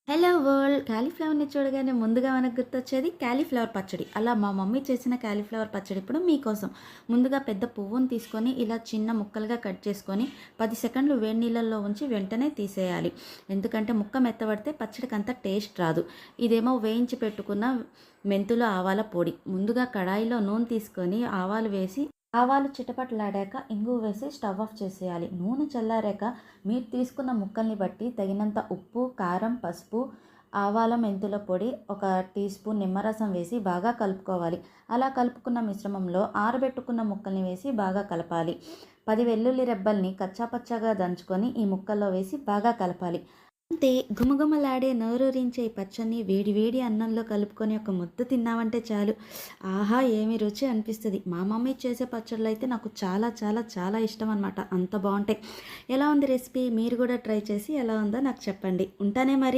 Hello world! కాలీఫ్లవర్‌ని చూడగానే ముందుగా మనకు గుర్తొచ్చేది కాలీఫ్లవర్ పచ్చడి. అలా మా మమ్మీ చేసిన కాలీఫ్లవర్ పచ్చడి ఇప్పుడు మీకోసం. ముందుగా పెద్ద పువ్వుని తీసుకొని ఇలా చిన్న ముక్కలుగా కట్ చేసుకొని 10 సెకండ్లు వేడి నీళ్ళల్లో ఉంచి వెంటనే తీసేయాలి. ఎందుకంటే ముక్క మెత్తబడితే పచ్చడికంత టేస్ట్ రాదు. ఇదేమో వేయించి పెట్టుకున్న మెంతులు, ఆవాల పొడి. ముందుగా కడాయిలో నూనె తీసుకొని ఆవాలు వేసి ఆవాలు చిటపటలాడాక ఇంగువ వేసి స్టవ్ ఆఫ్ చేసేయాలి. నూనె చల్లారాక మీరు తీసుకున్న ముక్కల్ని బట్టి తగినంత ఉప్పు, కారం, పసుపు, ఆవాల మెంతుల పొడి, ఒక టీ స్పూన్ నిమ్మరసం వేసి బాగా కలుపుకోవాలి. అలా కలుపుకున్న మిశ్రమంలో ఆరబెట్టుకున్న ముక్కల్ని వేసి బాగా కలపాలి. 10 వెల్లుల్లి రెబ్బల్ని కచ్చాపచ్చాగా దంచుకొని ఈ ముక్కల్లో వేసి బాగా కలపాలి. అంతే, గుమగుమలాడే నోరూరించే ఈ పచ్చడిని వేడి వేడి అన్నంలో కలుపుకొని ఒక ముద్ద తిన్నామంటే చాలు. ఆహా! ఏమి రుచి అనిపిస్తది. మా మమ్మీ చేసే పచ్చళ్ళు అయితే నాకు చాలా చాలా చాలా ఇష్టం అనమాట. అంత బావుంటాయి. ఎలా ఉంది రెసిపీ? మీరు కూడా ట్రై చేసి ఎలా ఉందో నాకు చెప్పండి. ఉంటానే మరి.